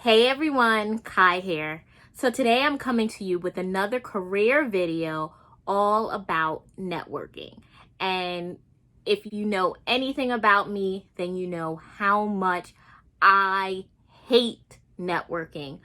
Hey everyone, Kai here. So today I'm coming to you with another career video all about networking. And if you know anything about me, then you know how much I hate networking.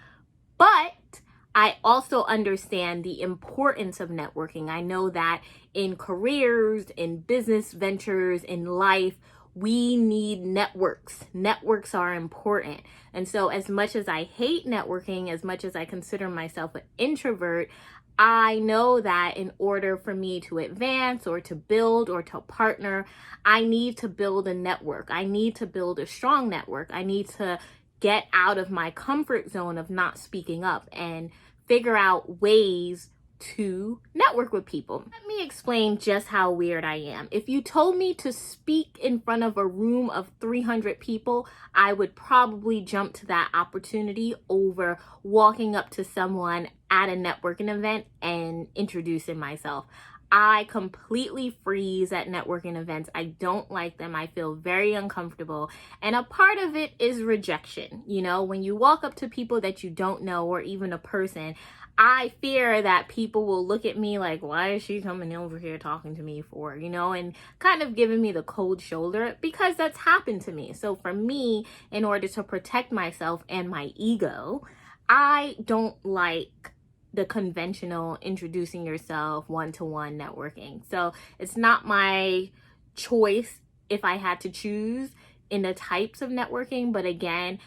But I also understand the importance of networking. I know that in careers, in business ventures, in life, we need networks. Networks are important. And so as much as I hate networking, as much as I consider myself an introvert, I know that in order for me to advance or to build or to partner, I need to build a network. I need to build a strong network. I need to get out of my comfort zone of not speaking up and figure out ways to network with people. Let me explain just how weird I am. If you told me to speak in front of a room of 300 people, I would probably jump to that opportunity over walking up to someone at a networking event and introducing myself. I completely freeze at networking events. I don't like them. I feel very uncomfortable. And a part of it is rejection. You know, when you walk up to people that you don't know or even a person, I fear that people will look at me like, why is she coming over here talking to me for, and kind of giving me the cold shoulder, because that's happened to me. So for me, in order to protect myself and my ego, I don't like the conventional introducing yourself one-to-one networking. So it's not my choice if I had to choose in the types of networking, but again,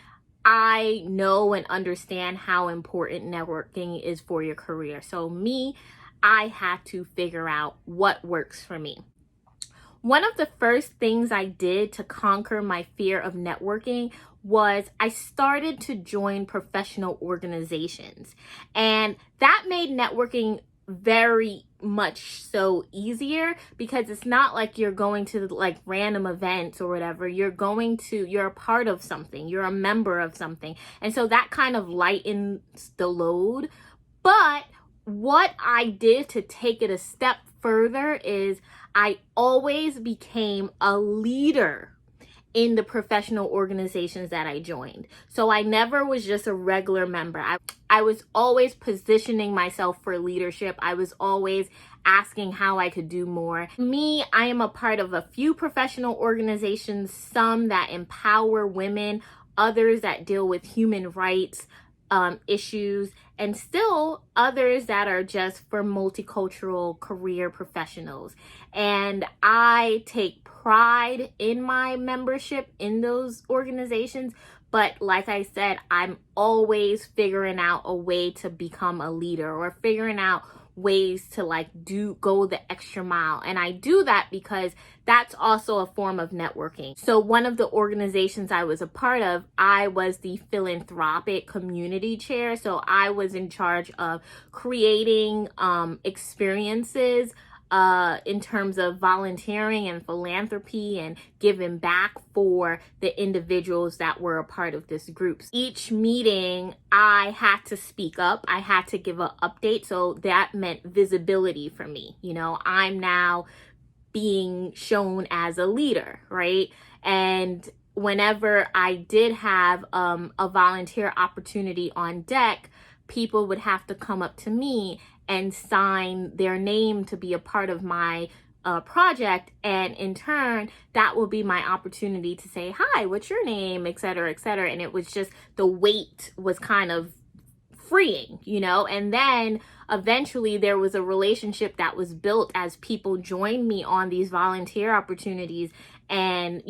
I know and understand how important networking is for your career. So I had to figure out what works for me. One of the first things I did to conquer my fear of networking was I started to join professional organizations. And that made networking very much so easier, because it's not like you're going to like random events or whatever. You're a part of something, you're a member of something. And so that kind of lightens the load. But what I did to take it a step further is I always became a leader in the professional organizations that I joined. So I never was just a regular member. I was always positioning myself for leadership. I was always asking how I could do more. I am a part of a few professional organizations, some that empower women, others that deal with human rights issues, and still others that are just for multicultural career professionals. And I take pride in my membership in those organizations. But like I said, I'm always figuring out a way to become a leader, or figuring out ways to go the extra mile. And I do that because that's also a form of networking. So one of the organizations I was a part of, I was the philanthropic community chair. So I was in charge of creating experiences in terms of volunteering and philanthropy and giving back for the individuals that were a part of this group. Each meeting, I had to speak up. I had to give an update. So that meant visibility for me. I'm now being shown as a leader, right? And whenever I did have a volunteer opportunity on deck, people would have to come up to me and sign their name to be a part of my project. And in turn, that will be my opportunity to say, hi, what's your name, et cetera, et cetera. And it was just, the weight was kind of freeing, and then eventually there was a relationship that was built as people joined me on these volunteer opportunities. And,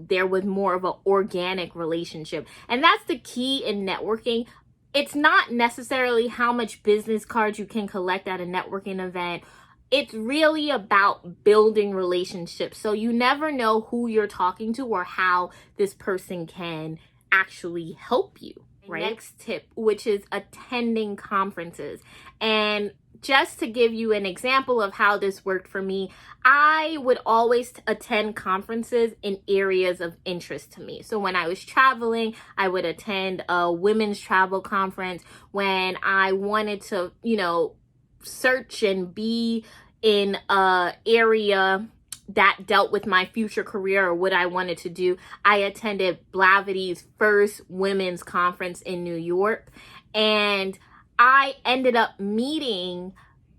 there was more of an organic relationship. And that's the key in networking. It's not necessarily how much business cards you can collect at a networking event. It's really about building relationships. So you never know who you're talking to or how this person can actually help you, right? Next tip, which is attending conferences. And just to give you an example of how this worked for me, I would always attend conferences in areas of interest to me. So when I was traveling, I would attend a women's travel conference. When I wanted to, search and be in a area that dealt with my future career or what I wanted to do, I attended Blavity's first women's conference in New York, and I ended up meeting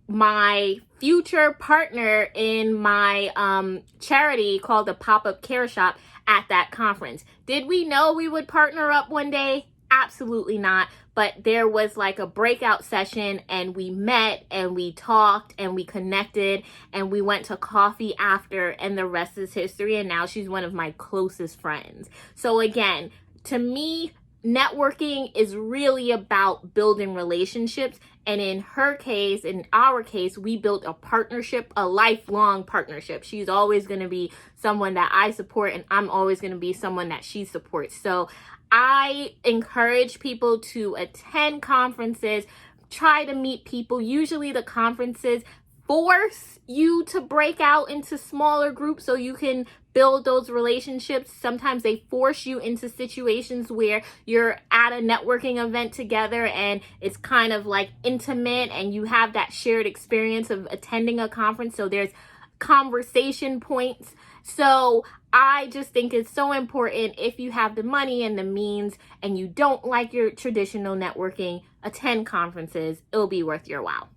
my future partner in my charity called the Pop-Up Care Shop at that conference. Did we know we would partner up one day? Absolutely not. But there was like a breakout session, and we met and we talked and we connected and we went to coffee after, and the rest is history. And now she's one of my closest friends. So again, to me, networking is really about building relationships. And in her case, in our case, we built a partnership, a lifelong partnership. She's always going to be someone that I support, and I'm always going to be someone that she supports. So I encourage people to attend conferences, try to meet people. Usually the conferences force you to break out into smaller groups so you can build those relationships. Sometimes they force you into situations where you're at a networking event together and it's kind of like intimate and you have that shared experience of attending a conference. So there's conversation points. So I just think it's so important, if you have the money and the means and you don't like your traditional networking, attend conferences. It'll be worth your while.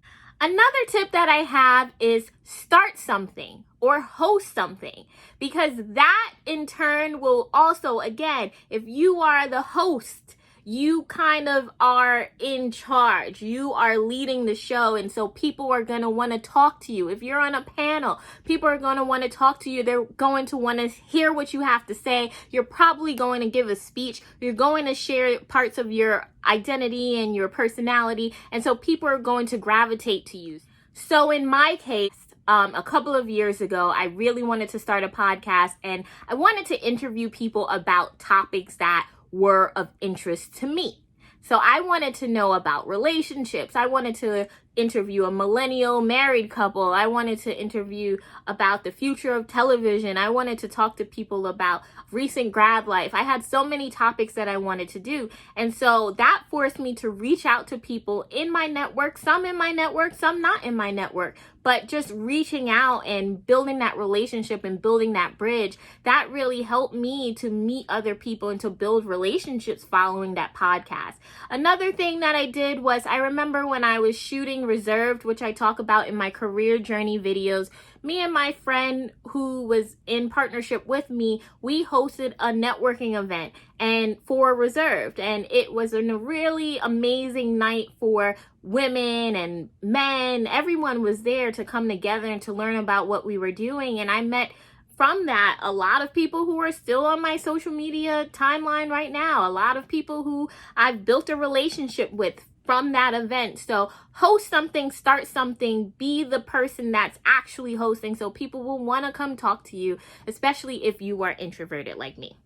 Another tip that I have is start something or host something, because that in turn will also, again, if you are the host, you kind of are in charge. You are leading the show. And so people are going to want to talk to you. If you're on a panel, people are going to want to talk to you. They're going to want to hear what you have to say. You're probably going to give a speech. You're going to share parts of your identity and your personality. And so people are going to gravitate to you. So in my case, a couple of years ago, I really wanted to start a podcast, and I wanted to interview people about topics that were of interest to me. So I wanted to know about relationships. I wanted to interview a millennial married couple. I wanted to interview about the future of television. I wanted to talk to people about recent grad life. I had so many topics that I wanted to do. And so that forced me to reach out to people in my network, some in my network, some not in my network. But just reaching out and building that relationship and building that bridge, that really helped me to meet other people and to build relationships following that podcast. Another thing that I did was, I remember when I was shooting Reserved, which I talk about in my career journey videos, me and my friend who was in partnership with me, we hosted a networking event and for Reserved. And it was a really amazing night for women and men. Everyone was there to come together and to learn about what we were doing. And I met from that a lot of people who are still on my social media timeline right now. A lot of people who I've built a relationship with from that event. So host something, start something, be the person that's actually hosting so people will want to come talk to you, especially if you are introverted like me.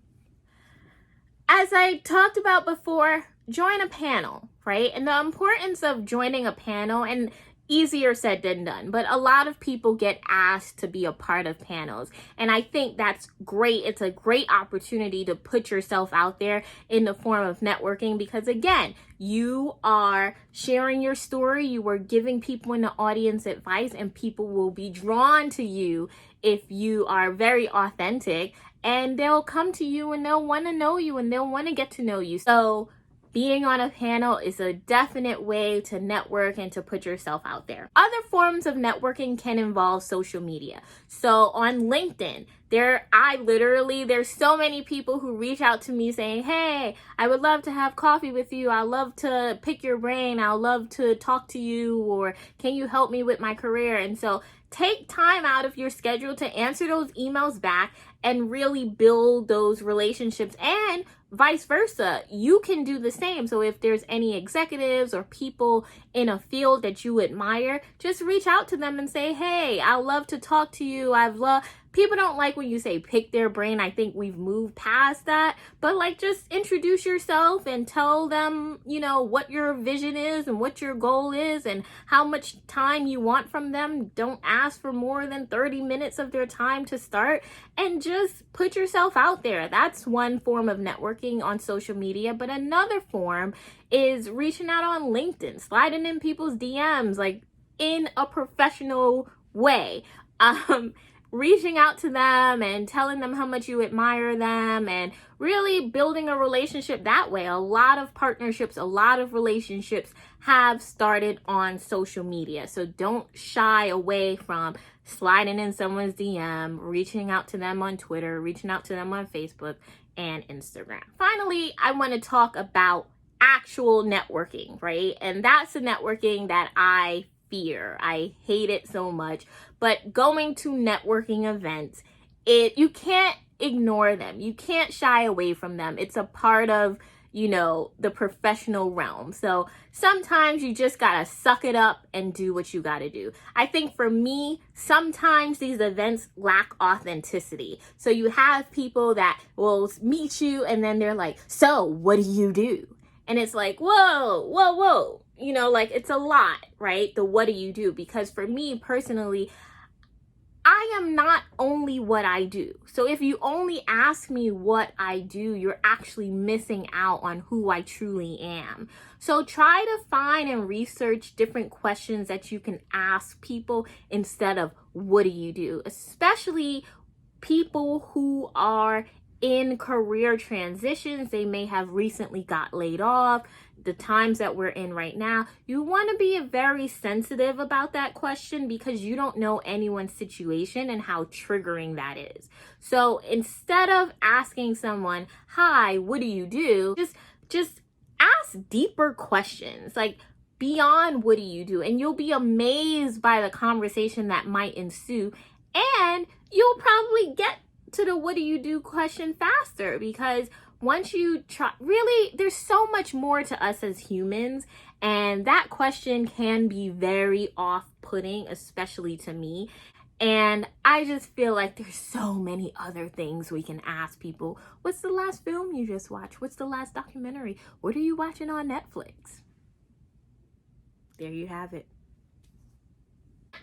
As I talked about before, join a panel, right? And the importance of joining a panel, and easier said than done, but a lot of people get asked to be a part of panels. And I think that's great. It's a great opportunity to put yourself out there in the form of networking, because again, you are sharing your story, you are giving people in the audience advice, and people will be drawn to you if you are very authentic, and they'll come to you and they'll want to know you and they'll want to get to know you. So being on a panel is a definite way to network and to put yourself out there. Other forms of networking can involve social media. So on LinkedIn, there's so many people who reach out to me saying, hey, I would love to have coffee with you. I'd love to pick your brain. I'd love to talk to you, or can you help me with my career? And so take time out of your schedule to answer those emails back and really build those relationships, and vice versa. You can do the same. So if there's any executives or people in a field that you admire, just reach out to them and say, hey, I'd love to talk to you. People don't like when you say pick their brain. I think we've moved past that. But just introduce yourself and tell them, what your vision is and what your goal is and how much time you want from them. Don't ask for more than 30 minutes of their time to start, and just put yourself out there. That's one form of networking on social media. But another form is reaching out on LinkedIn, sliding in people's DMs, in a professional way. reaching out to them and telling them how much you admire them and really building a relationship that way. A lot of partnerships, a lot of relationships have started on social media. So don't shy away from sliding in someone's DM, reaching out to them on Twitter, reaching out to them on Facebook and Instagram. Finally, I want to talk about actual networking, right? And that's the networking that I fear. I hate it so much. But going to networking events, you can't ignore them. You can't shy away from them. It's a part of, the professional realm. So sometimes you just gotta suck it up and do what you gotta do. I think for me, sometimes these events lack authenticity. So you have people that will meet you and then they're like, so what do you do? And it's like, whoa, whoa, whoa. It's a lot, right? The what do you do? Because for me personally, I am not only what I do. So if you only ask me what I do, you're actually missing out on who I truly am. So try to find and research different questions that you can ask people instead of what do you do? Especially people who are in career transitions. They may have recently got laid off. The times that we're in right now, you want to be very sensitive about that question because you don't know anyone's situation and how triggering that is. So instead of asking someone, hi, what do you do? Just ask deeper questions, like beyond what do you do? And you'll be amazed by the conversation that might ensue. And you'll probably get to the what do you do question faster, because once you try, really, there's so much more to us as humans, and that question can be very off-putting, especially to me. And I just feel like there's so many other things we can ask people. What's the last film you just watched? What's the last documentary? What are you watching on Netflix? There you have it.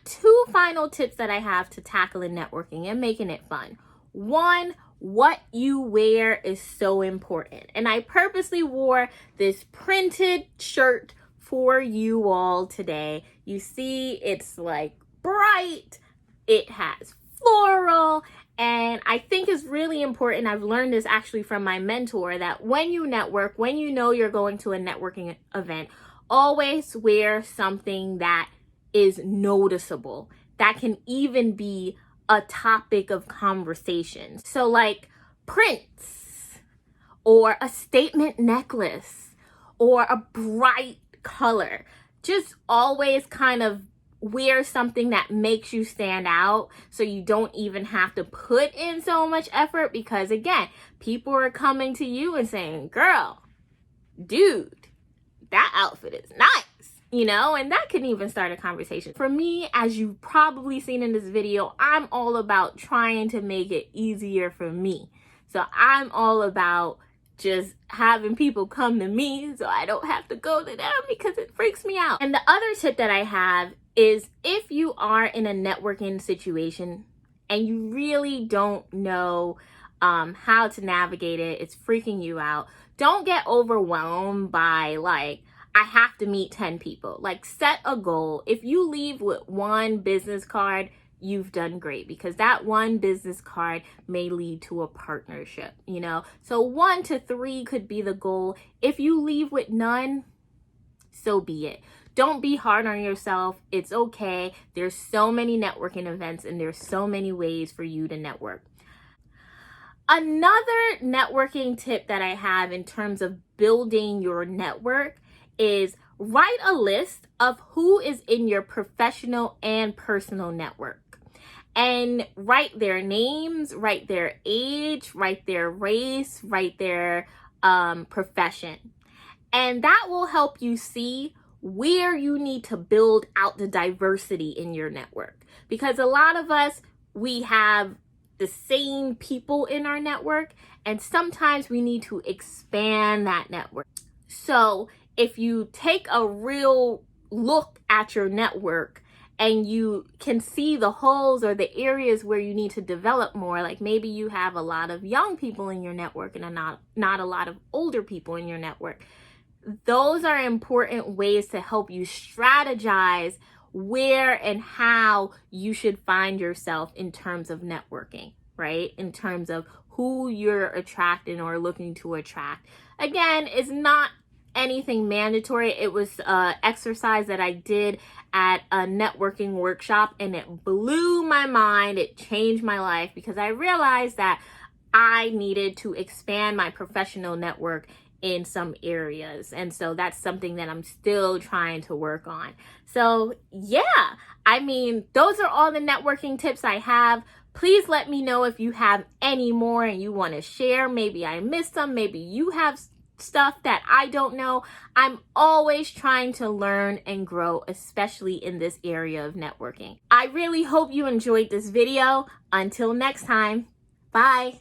2 final tips that I have to tackle in networking and making it fun. 1, what you wear is so important. And I purposely wore this printed shirt for you all today. You see, it's like bright, it has floral, and I think it's really important. I've learned this actually from my mentor, that when you network, when you know you're going to a networking event, always wear something that is noticeable, that can even be a topic of conversation. So like prints or a statement necklace or a bright color. Just always kind of wear something that makes you stand out, so you don't even have to put in so much effort, because again, people are coming to you and saying, girl, dude, that outfit is nice. And that can even start a conversation. For me, as you've probably seen in this video, I'm all about trying to make it easier for me. So I'm all about just having people come to me so I don't have to go to them, because it freaks me out. And the other tip that I have is, if you are in a networking situation and you really don't know how to navigate it, it's freaking you out, don't get overwhelmed by like, I have to meet 10 people. Like, set a goal. If you leave with 1 business card, you've done great, because that 1 business card may lead to a partnership, So 1 to 3 could be the goal. If you leave with none, so be it. Don't be hard on yourself. It's okay. There's so many networking events and there's so many ways for you to network. Another networking tip that I have in terms of building your network is write a list of who is in your professional and personal network, and write their names, write their age, write their race, write their profession. And that will help you see where you need to build out the diversity in your network. Because a lot of us, we have the same people in our network, and sometimes we need to expand that network. So if you take a real look at your network and you can see the holes or the areas where you need to develop more, like maybe you have a lot of young people in your network and not a lot of older people in your network, those are important ways to help you strategize where and how you should find yourself in terms of networking, right? In terms of who you're attracting or looking to attract. Again, it's not anything mandatory. It was an exercise that I did at a networking workshop, and it blew my mind. It changed my life because I realized that I needed to expand my professional network in some areas. And so that's something that I'm still trying to work on. So yeah, I mean, those are all the networking tips I have. Please let me know if you have any more and you want to share. Maybe I missed some. Maybe you have stuff that I don't know. I'm always trying to learn and grow, especially in this area of networking. I really hope you enjoyed this video. Until next time, bye.